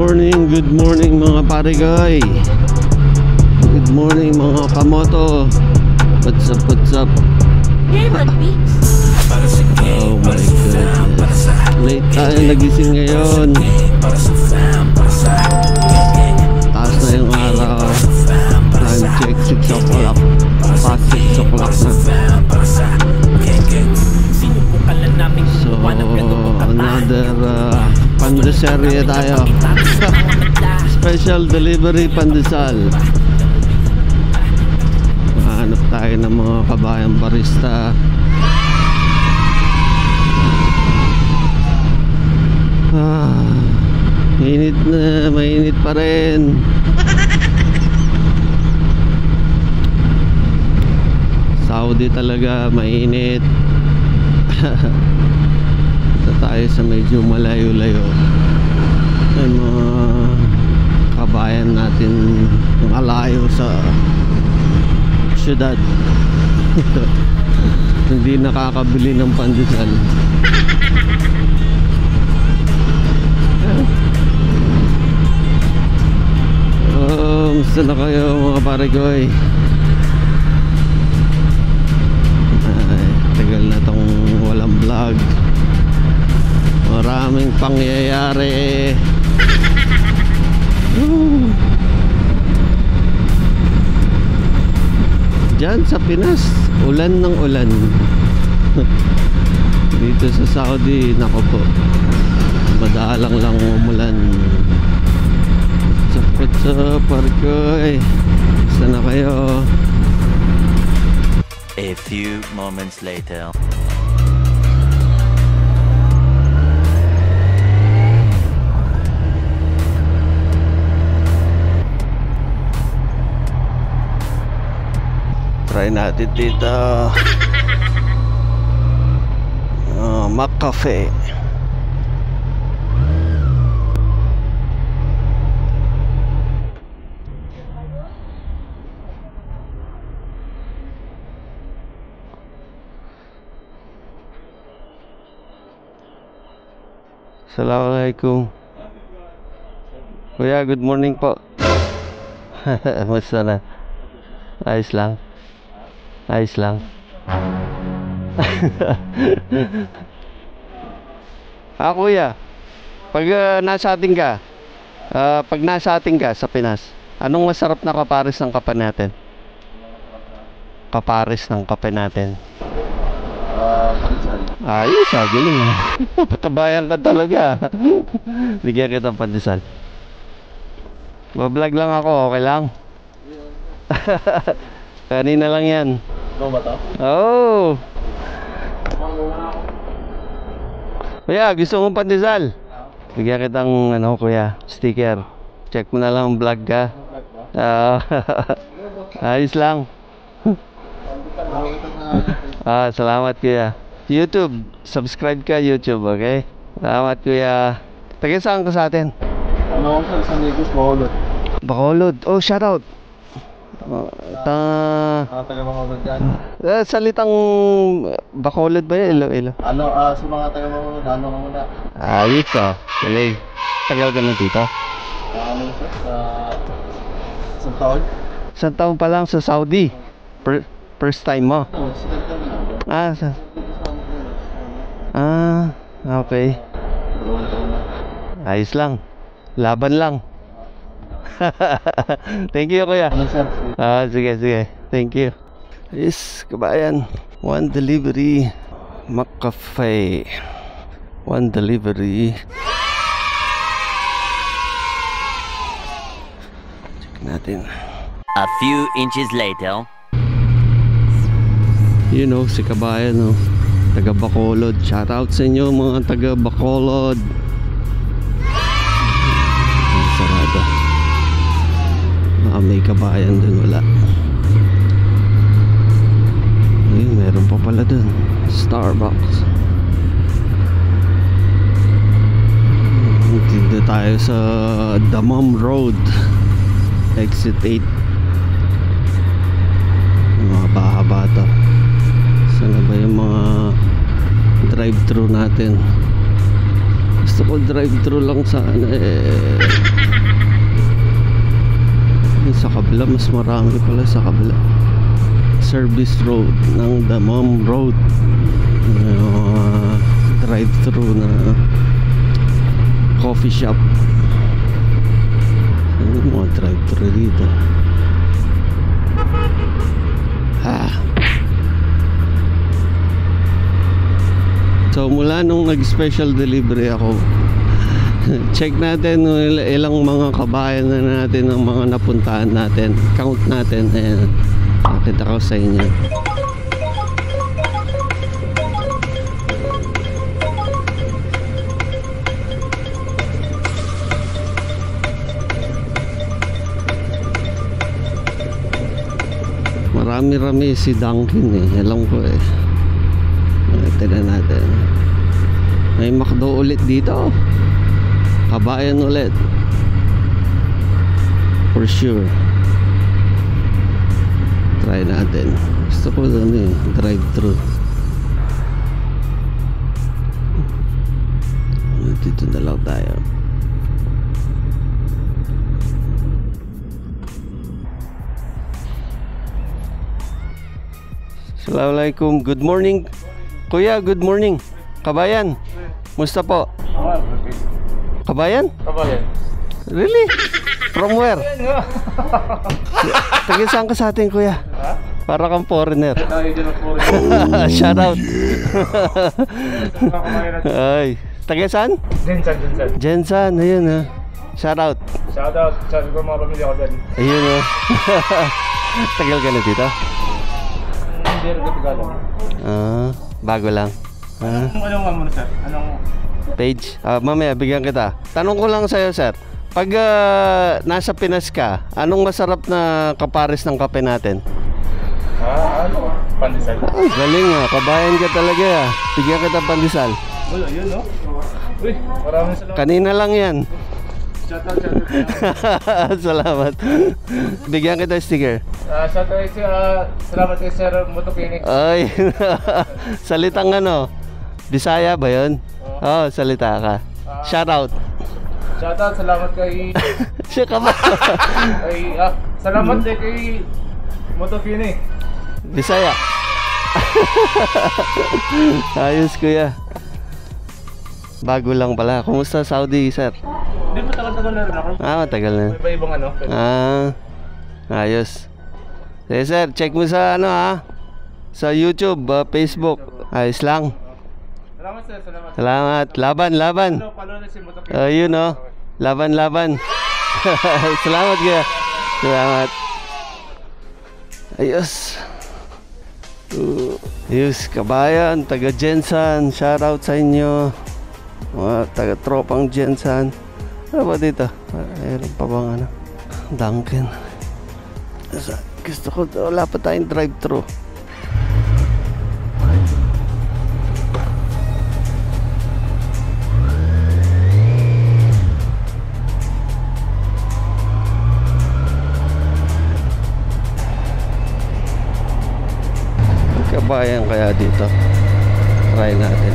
good morning mga parigoy. Good morning mga kamoto. What's up, what's up? Oh my goodness, late tayo nagising ngayon. Taas na yung araw. Time check 6 o'clock. Past 6 o'clock na. So another pandeserye tayo. Special delivery pandesal. Hanap tayo ng mga kabayang barista. Mainit na, mainit pa rin. Saudi talaga mainit. Ito tayo sa medyo malayo-layo. May mga kabayan natin malayo sa syudad. Hindi nakakabili ng pandesal. Musta na kayo mga parigoy? Ay, tagal na tong walang vlog. Maraming pangyayari. Diyan sa Pinas, ulan ng ulan. Dito sa Saudi, nako po, madalang lang umulan. What's up, parkoy? Saan na kayo? A few moments later. Try natin dito. McCafe. Assalamualaikum. Kuya, good morning po. Musta na? Ayos lang. Ayos lang. Kuya, pag nasa atin ka, sa Pinas, anong masarap na kapares ng kape natin? Kapares ng kape natin. Ayos, galing. Patabayan ka talaga. Bigyan kita ng pandesal. Bablog lang ako, okay lang? Kanina lang yan. Ikaw ba to? Oo. Kuya, gusto mong pandesal? Bigyan kitang kuya, sticker. Check mo na lang vlog ka. Ayos lang. Salamat kuya. YouTube, subscribe ka YouTube, okay? Salamat kuya. Taga saan ka sa atin? Ano ako sa Negros, Bacolod. Bacolod. Oh, shout out. Taga Bacolod yan. Salitang Bacolod ba yan? Ilo. Sa mga taga Bacolod, ano ka muna? Ayos ah. Galing. Tagal ka na dito? Isang taon? Isang taon pa lang sa Saudi. First time mo? Okay. Ayos lang. Laban lang. Thank you kuya. Sige. Thank you. Yes, kabayan. One delivery. McCafe. One delivery. Check natin. A few inches later. You know, si kabayan, no? Taga Bacolod. Shout out sa inyo mga taga Bacolod. Sarado. May kabayan dun, wala. Ay, meron pa pala dun. Starbucks. Dito tayo sa Dammam Road, Exit 8. Mga bata. Sana ba yung mga drive-thru natin? Gusto ko drive-thru lang sana eh. Sa kabila, mas marami pala sa kabila. Service road ng Damam Road. Drive-thru na coffee shop. Ano mga drive-thru dito? So mula nung nag-special delivery ako, check natin ilang mga kabayan na natin ang mga napuntahan natin. Count natin. Ayan, nakita ko sa inyo. Marami-rami si Dunkin eh. Alam ko eh. Tignan natin. May McDo ulit dito. Kabayan ulit. For sure. Try natin. Gusto ko doon eh. Drive-thru. Dito na lang tayo. Assalamualaikum. Good morning. Kuya, good morning. Kabayan. Musta po? Kabayan? Kabayan. Really? From where? Taga saan ka sa atin, kuya? Para kang foreigner. Shout out. Ay, taga saan? Jensan. Jensan, ayun ha. Shout out. Shout out. Sabi ko mga pamilya ko dyan. Ayun ha. Tagal ka na dito? Hindi rin katigalan. Bago lang. Anong muna sir? Anong Page? Mamaya, bigyan kita. Tanong ko lang sa'yo, sir. Pag nasa Pinas ka, anong masarap na kapares ng kape natin? ano? Pandesal. Galing ah, kabayan ka talaga ah. Bigyan kita pandesal. Wala, yun no? Uy, maraming salamat. Kanina lang yan. Shout out. Salamat. Bigyan kita sticker. Shout out salamat kay Sir Motokini. Ay, salitang ano? Bisaya ba yun? Oh, salita ka. Shout out. Shout out, salamat kay Siya ka ba? salamat din kay Motokini. Bisaya. Ayos kuya. Bago lang pala. Kumusta Saudi, sir? Hindi, matagal-tagal na rin ako. Matagal na. May ibang ano. Ayos. Sige sir, check mo sa ano sa YouTube, Facebook. Ayos lang. Salamat sir, salamat. Salamat. Laban. Follow na si Motokini. Ayun oh. Laban. Salamat kuya. Salamat. Ayos. Ayos, kabayan, taga Jensan. Shoutout sa inyo. Mga taga tropang Jensan. Ano ba dito? Mayroon pa bang ano? Dunkin. Gusto ko, wala pa tayong drive-thru. Kabayan kaya dito. Try natin.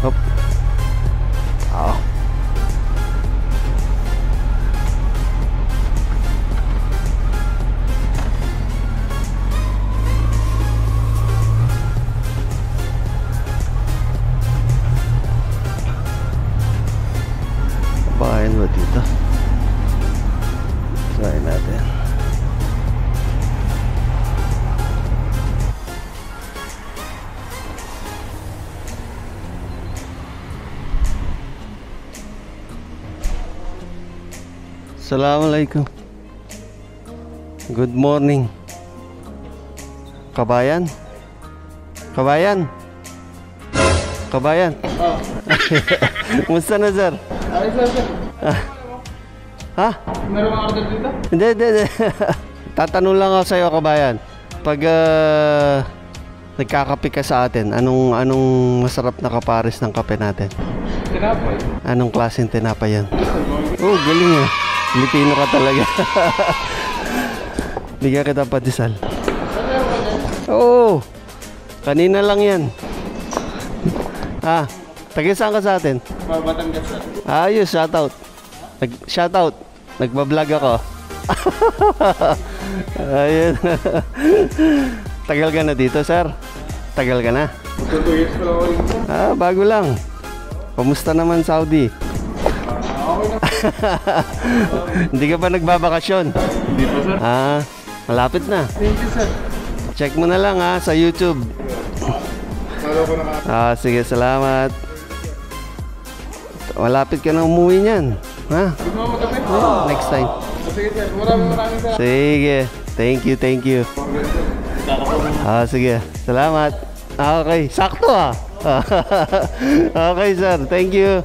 Hop. Kabayan ba dito? Try natin. Assalamualaikum. Good morning. Kabayan? Kabayan? Kumusta na sir? Ay sir. Ha? Meron kang order dito? Hindi. Tatanong lang ako sa'yo, kabayan. Pag nagkakape ka sa atin, anong masarap na kapares ng kape natin? Tinapay. Anong klaseng tinapay yan? Oh, galing ah. Pilipino ka talaga. Bigyan kita pandesal. Oo. Kanina lang yan. Taga saan ka sa atin? Batangas sir. Ayos, shoutout. Shoutout. Nagbablog ako. Ayun. Tagal ka na dito, sir? Tagal ka na? 2 years ko lang ako. Bago lang. Kumusta naman Saudi? Okay na. Hindi ka pa nagbabakasyon? Hindi pa sir. Malapit na. Thank you sir. Check mo na lang sa YouTube. Follow ko na ka. Sige, salamat. Malapit ka na umuwi niyan. Gusto mo magkape? Next time. Sige sir. Maraming sir. Sige. Thank you. Sige. Salamat. Okay. Sakto Okay sir. Thank you.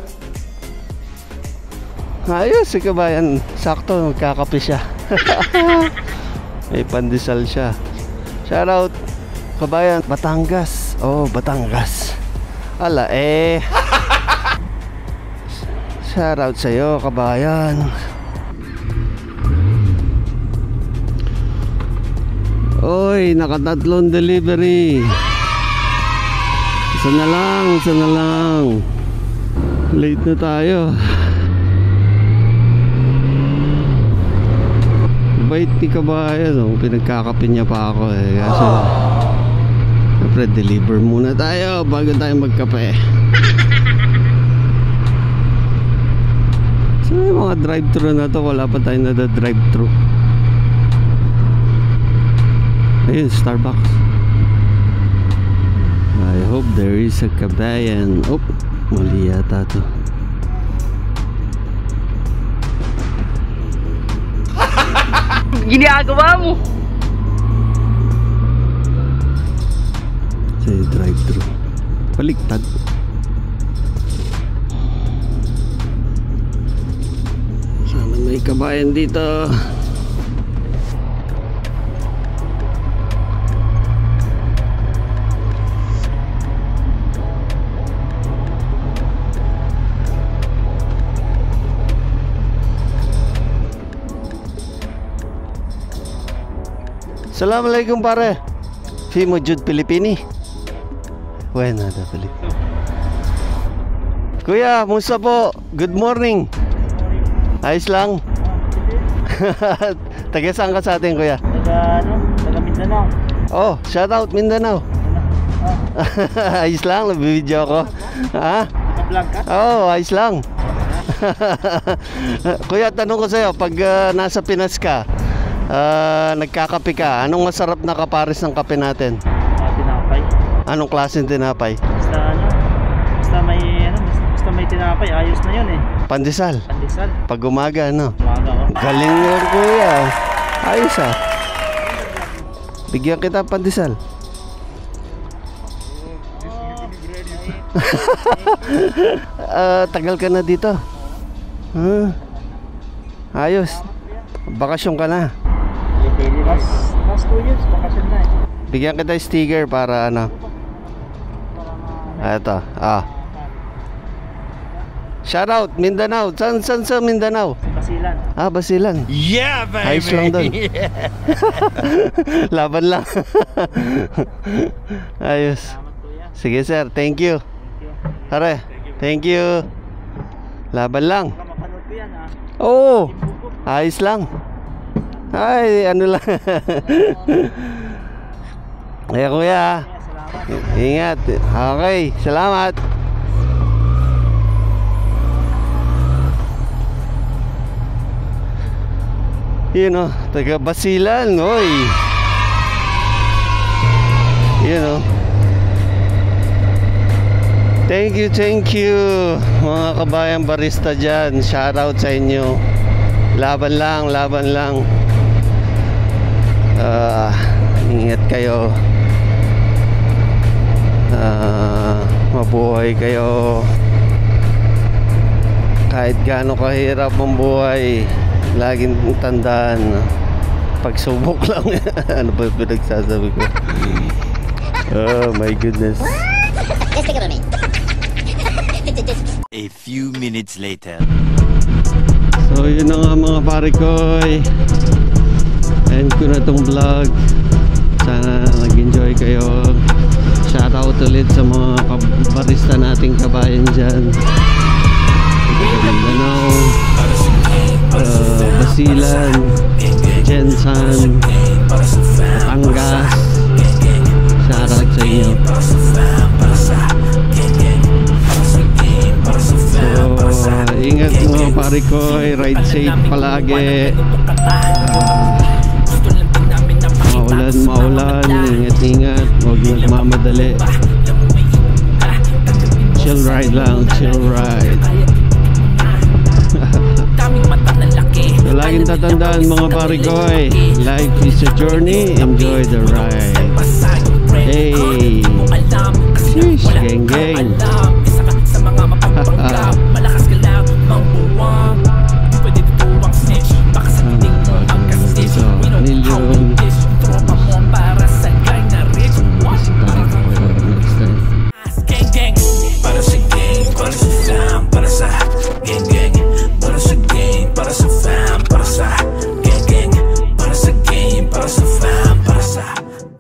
Ayos si kabayan. Sakto. Magkakape siya. May pandesal siya. Shoutout kabayan. Batangas. Batangas. Ala shoutout sa'yo kabayan. Oy, nakatatlong delivery. Isa na lang. Late na tayo. Bait ni kabayan. Pinagkakape niya pa ako Kasi siyempre deliver muna tayo bago tayo magkape. So yung mga drive-thru na to, wala pa tayong nada-drive-thru. Ayun, Starbucks. I hope there is a kabayan. Mali yata to. Ginagawa mo? Sa drive-thru. Baliktad. Sana may kabayan dito. Assalamualaikum pare. Si Mujud Pilipini. Buena da Pilipini. Kuya, musta po? Good morning. Ayos lang. Taga saan ka sa atin, kuya? Taga Mindanao. Shout out Mindanao. Ayos lang, nabibidyo ako. Naka-vlog ka? Ayos lang. Kuya, tanong ko sa'yo, pag nasa Pinas ka, nagkakape ka, anong masarap na kapares ng kape natin? Tinapay. Anong klaseng tinapay? Basta may tinapay, ayos na yun Pandesal. Pandesal. Pag umaga, Umaga ko. Galing mo, kuya. Ayos Bigyan kita pandesal. Tagal ka na dito. Ayos. Bakasyon ka na. Last 2 years, bakasyon na Bigyan kita sticker para Ito. Shout out Mindanao. Saan sa Mindanao? Basilan. Basilan. Yeah, baby. Ayos lang doon. Laban lang. Ayos. Sige sir, thank you. Pare, thank you. Laban lang. Mapanood ko yan Ayos lang. Ay, ano lang. Kuya. Ingat. Okay, salamat. Taga Basilan, oy. Thank you mga kabayang barista dyan. Shout out sa inyo. Laban lang. Ingat kayo. Mabuhay kayo. Kahit gaano kahirap ang buhay, laging tandaan, pagsubok lang. Ano ba pinagsasabi ko? Oh my goodness. A few minutes later. So yun na nga mga pare ko. end ko na tong vlog. Sana nag-enjoy kayo. Shoutout ulit sa mga barista nating kabayan dyan. Mindanao, Basilan, Jensan, Batangas. Shoutout sa inyo. So, ingat mga pare ko, ride safe palagi. Maulan, ingat, huwag nagmamadali. Chill ride lang, chill ride. So, laging tatandaan mga pare ko, life is a journey, enjoy the ride. Hey, sheesh, geng geng.